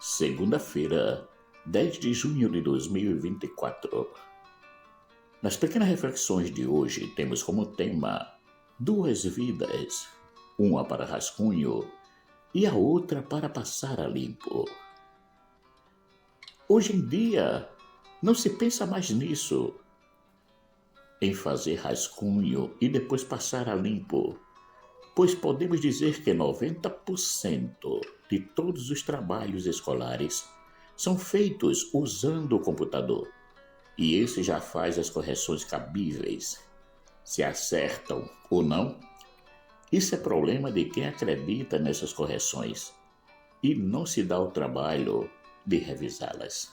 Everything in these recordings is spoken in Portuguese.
Segunda-feira, 10 de junho de 2024. Nas pequenas reflexões de hoje, temos como tema duas vidas, uma para rascunho e a outra para passar a limpo. Hoje em dia, não se pensa mais nisso, em fazer rascunho e depois passar a limpo, pois podemos dizer que 90% de todos os trabalhos escolares são feitos usando o computador, e esse já faz as correções cabíveis. Se acertam ou não, isso é problema de quem acredita nessas correções e não se dá o trabalho de revisá-las.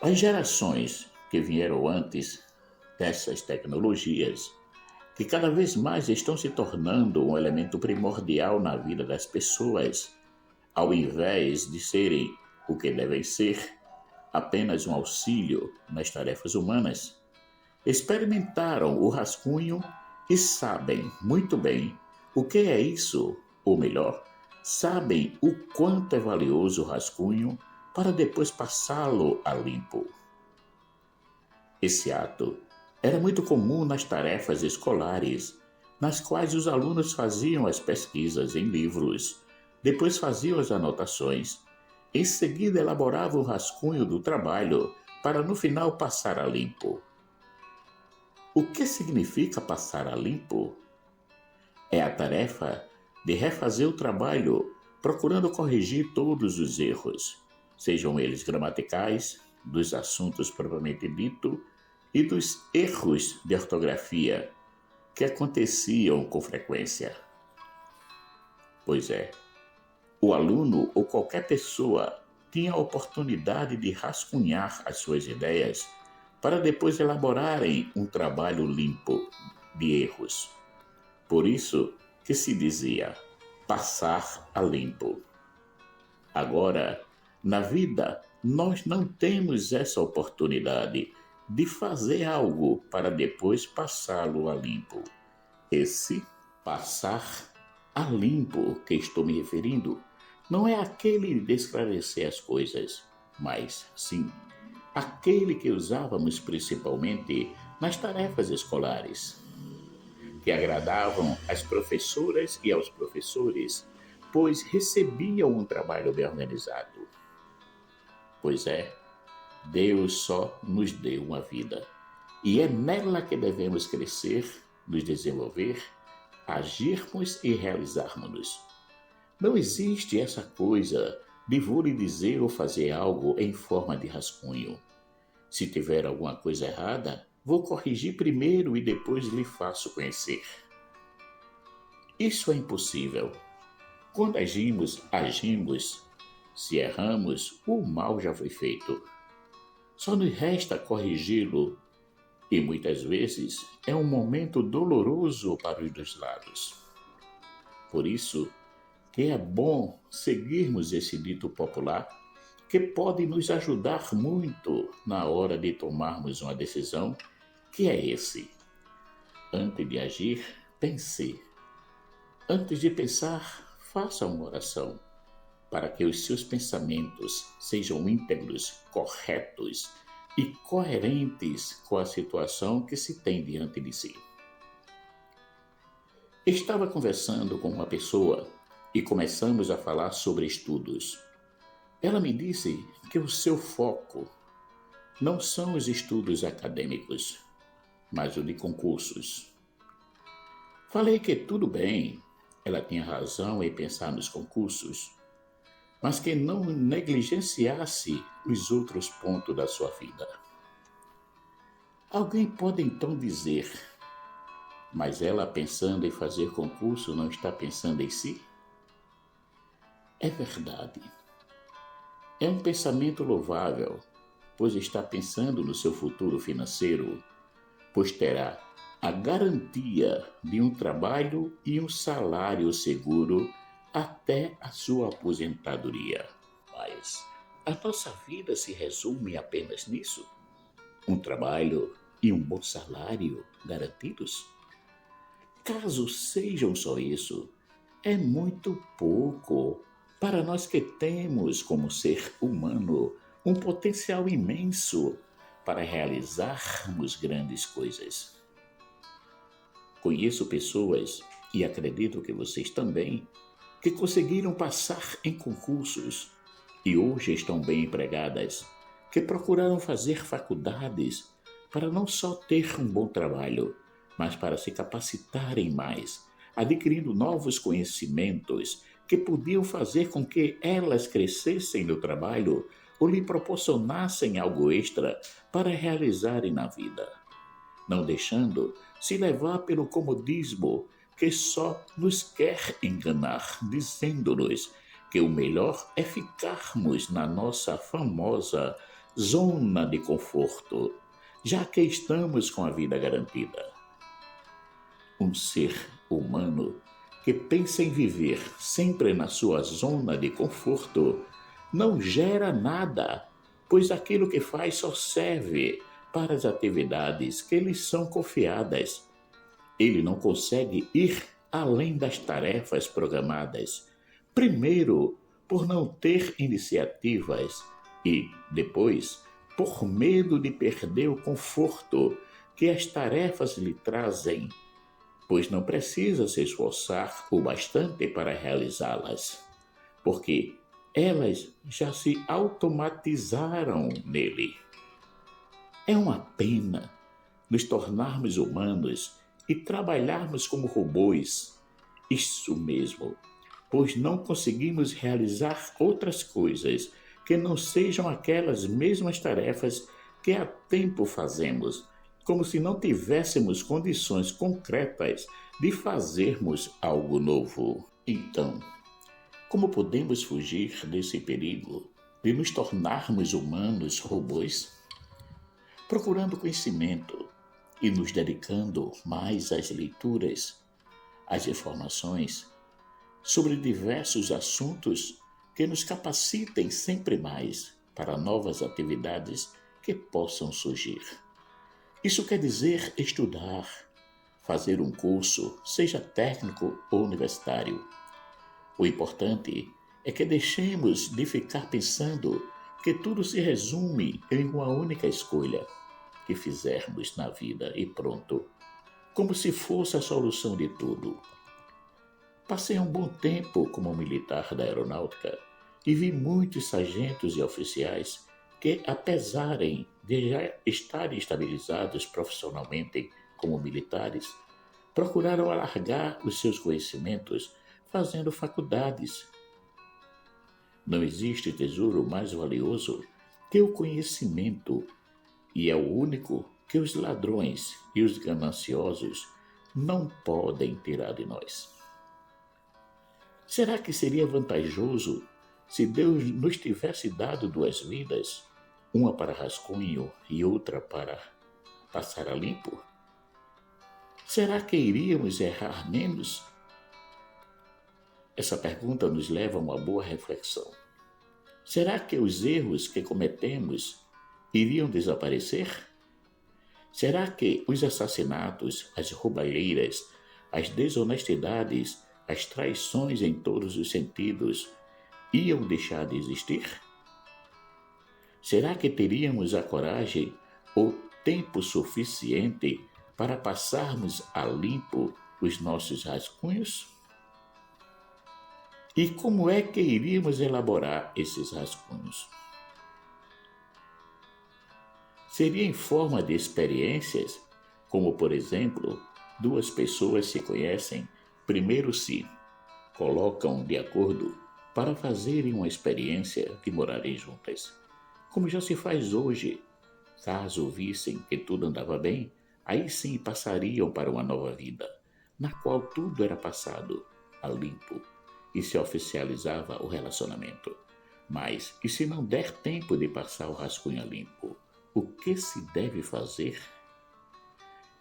As gerações que vieram antes dessas tecnologias, que cada vez mais estão se tornando um elemento primordial na vida das pessoas, ao invés de serem o que devem ser, apenas um auxílio nas tarefas humanas, experimentaram o rascunho e sabem muito bem o que é isso, ou melhor, sabem o quanto é valioso o rascunho para depois passá-lo a limpo. Esse ato era muito comum nas tarefas escolares, nas quais os alunos faziam as pesquisas em livros, depois faziam as anotações, em seguida elaboravam o rascunho do trabalho para no final passar a limpo. O que significa passar a limpo? É a tarefa de refazer o trabalho, procurando corrigir todos os erros, sejam eles gramaticais, dos assuntos propriamente dito, e dos erros de ortografia que aconteciam com frequência. Pois é, o aluno ou qualquer pessoa tinha a oportunidade de rascunhar as suas ideias para depois elaborarem um trabalho limpo de erros. Por isso que se dizia passar a limpo. Agora, na vida, nós não temos essa oportunidade de fazer algo para depois passá-lo a limpo. Esse passar a limpo que estou me referindo não é aquele de esclarecer as coisas, mas sim aquele que usávamos principalmente nas tarefas escolares, que agradavam às professoras e aos professores, pois recebiam um trabalho bem organizado. Pois é, Deus só nos deu uma vida, e é nela que devemos crescer, nos desenvolver, agirmos e realizarmos-nos. Não existe essa coisa de vou lhe dizer ou fazer algo em forma de rascunho. Se tiver alguma coisa errada, vou corrigir primeiro e depois lhe faço conhecer. Isso é impossível. Quando agimos. Se erramos, o mal já foi feito. Só nos resta corrigi-lo, e muitas vezes é um momento doloroso para os dois lados. Por isso que é bom seguirmos esse dito popular, que pode nos ajudar muito na hora de tomarmos uma decisão, que é esse: antes de agir, pense. Antes de pensar, faça uma oração, para que os seus pensamentos sejam íntegros, corretos e coerentes com a situação que se tem diante de si. Estava conversando com uma pessoa e começamos a falar sobre estudos. Ela me disse que o seu foco não são os estudos acadêmicos, mas o de concursos. Falei que tudo bem, ela tinha razão em pensar nos concursos, mas que não negligenciasse os outros pontos da sua vida. Alguém pode então dizer, mas ela pensando em fazer concurso não está pensando em si? É verdade. É um pensamento louvável, pois está pensando no seu futuro financeiro, pois terá a garantia de um trabalho e um salário seguro até a sua aposentadoria. Mas a nossa vida se resume apenas nisso? Um trabalho e um bom salário garantidos? Caso sejam só isso, é muito pouco para nós que temos como ser humano um potencial imenso para realizarmos grandes coisas. Conheço pessoas, e acredito que vocês também, que conseguiram passar em concursos e hoje estão bem empregadas, que procuraram fazer faculdades para não só ter um bom trabalho, mas para se capacitarem mais, adquirindo novos conhecimentos que podiam fazer com que elas crescessem no trabalho ou lhe proporcionassem algo extra para realizarem na vida, não deixando se levar pelo comodismo que só nos quer enganar, dizendo-nos que o melhor é ficarmos na nossa famosa zona de conforto, já que estamos com a vida garantida. Um ser humano que pensa em viver sempre na sua zona de conforto não gera nada, pois aquilo que faz só serve para as atividades que lhes são confiadas. Ele não consegue ir além das tarefas programadas. Primeiro, por não ter iniciativas e, depois, por medo de perder o conforto que as tarefas lhe trazem, pois não precisa se esforçar o bastante para realizá-las, porque elas já se automatizaram nele. É uma pena nos tornarmos humanos e trabalharmos como robôs. Isso mesmo, pois não conseguimos realizar outras coisas que não sejam aquelas mesmas tarefas que há tempo fazemos, como se não tivéssemos condições concretas de fazermos algo novo. Então, como podemos fugir desse perigo de nos tornarmos humanos robôs? Procurando conhecimento e nos dedicando mais às leituras, às informações sobre diversos assuntos que nos capacitem sempre mais para novas atividades que possam surgir. Isso quer dizer estudar, fazer um curso, seja técnico ou universitário. O importante é que deixemos de ficar pensando que tudo se resume em uma única escolha que fizermos na vida e pronto, como se fosse a solução de tudo. Passei um bom tempo como militar da aeronáutica e vi muitos sargentos e oficiais que, apesar de já estarem estabilizados profissionalmente como militares, procuraram alargar os seus conhecimentos fazendo faculdades. Não existe tesouro mais valioso que o conhecimento, e é o único que os ladrões e os gananciosos não podem tirar de nós. Será que seria vantajoso se Deus nos tivesse dado duas vidas, uma para rascunho e outra para passar a limpo? Será que iríamos errar menos? Essa pergunta nos leva a uma boa reflexão. Será que os erros que cometemos iriam desaparecer? Será que os assassinatos, as roubalheiras, as desonestidades, as traições em todos os sentidos iam deixar de existir? Será que teríamos a coragem ou tempo suficiente para passarmos a limpo os nossos rascunhos? E como é que iríamos elaborar esses rascunhos? Seria em forma de experiências, como por exemplo, duas pessoas se conhecem, primeiro se colocam de acordo para fazerem uma experiência de morarem juntas, como já se faz hoje. Caso vissem que tudo andava bem, aí sim passariam para uma nova vida, na qual tudo era passado a limpo e se oficializava o relacionamento. Mas, e se não der tempo de passar o rascunho a limpo, o que se deve fazer?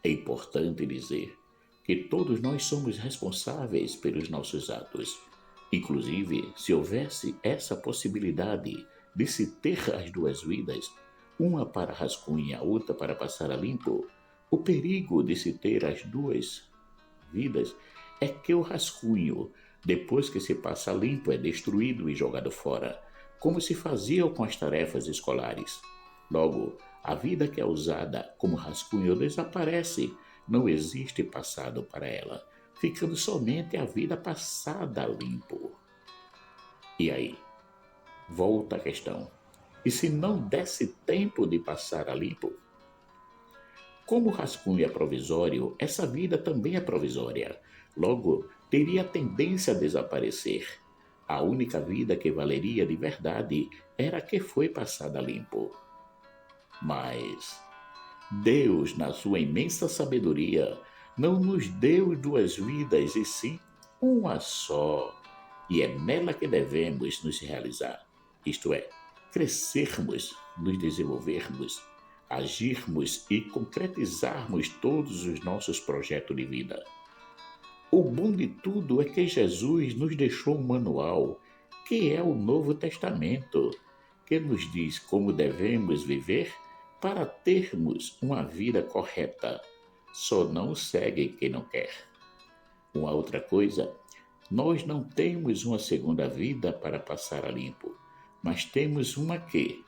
É importante dizer que todos nós somos responsáveis pelos nossos atos. Inclusive, se houvesse essa possibilidade de se ter as duas vidas, uma para rascunho e a outra para passar a limpo, o perigo de se ter as duas vidas é que o rascunho Depois que se passa limpo, é destruído e jogado fora, como se fazia com as tarefas escolares. Logo, a vida que é usada como rascunho desaparece, não existe passado para ela, ficando somente a vida passada limpo. E aí? Volta a questão. E se não desse tempo de passar a limpo? Como o rascunho é provisório, essa vida também é provisória. Logo, teria tendência a desaparecer. A única vida que valeria de verdade era a que foi passada limpo. Mas Deus, na sua imensa sabedoria, não nos deu duas vidas, e sim uma só. E é nela que devemos nos realizar, isto é, crescermos, nos desenvolvermos, agirmos e concretizarmos todos os nossos projetos de vida. O bom de tudo é que Jesus nos deixou um manual, que é o Novo Testamento, que nos diz como devemos viver para termos uma vida correta. Só não segue quem não quer. Uma outra coisa, nós não temos uma segunda vida para passar a limpo, mas temos uma que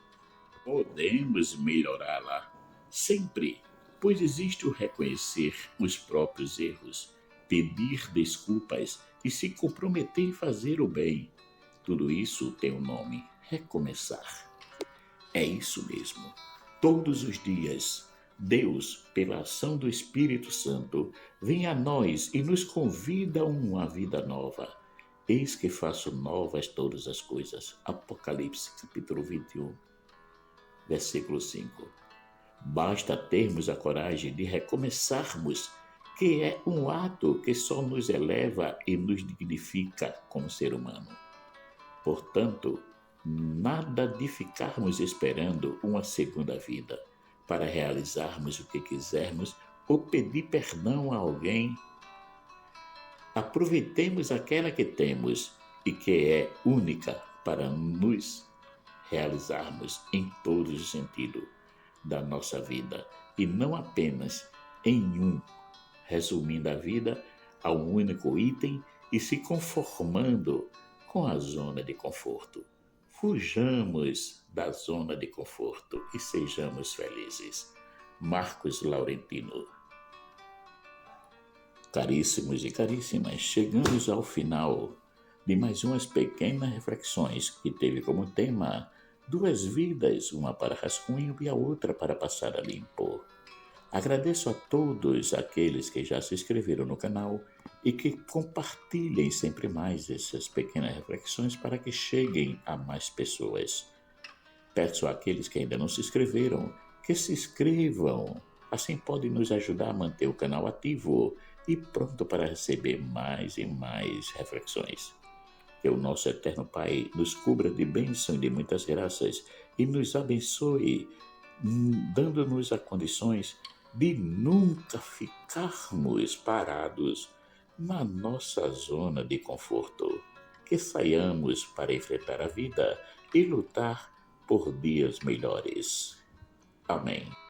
podemos melhorá-la sempre, pois existe o reconhecer os próprios erros, pedir desculpas e se comprometer em fazer o bem. Tudo isso tem um nome: recomeçar. É isso mesmo. Todos os dias, Deus, pela ação do Espírito Santo, vem a nós e nos convida a uma vida nova. Eis que faço novas todas as coisas. Apocalipse, capítulo 21, versículo 5. Basta termos a coragem de recomeçarmos, que é um ato que só nos eleva e nos dignifica como ser humano. Portanto, nada de ficarmos esperando uma segunda vida para realizarmos o que quisermos ou pedir perdão a alguém. Aproveitemos aquela que temos e que é única para nos realizarmos em todos os sentidos da nossa vida e não apenas em um, resumindo a vida a um único item e se conformando com a zona de conforto. Fujamos da zona de conforto e sejamos felizes. Marcos Laurentino. Caríssimos e caríssimas, chegamos ao final de mais umas pequenas reflexões que teve como tema duas vidas, uma para rascunho e a outra para passar a limpo. Agradeço a todos aqueles que já se inscreveram no canal e que compartilhem sempre mais essas pequenas reflexões para que cheguem a mais pessoas. Peço àqueles que ainda não se inscreveram que se inscrevam, assim podem nos ajudar a manter o canal ativo e pronto para receber mais e mais reflexões. Que o nosso eterno Pai nos cubra de bênção e de muitas graças e nos abençoe, dando-nos as condições de nunca ficarmos parados na nossa zona de conforto. Que saiamos para enfrentar a vida e lutar por dias melhores. Amém.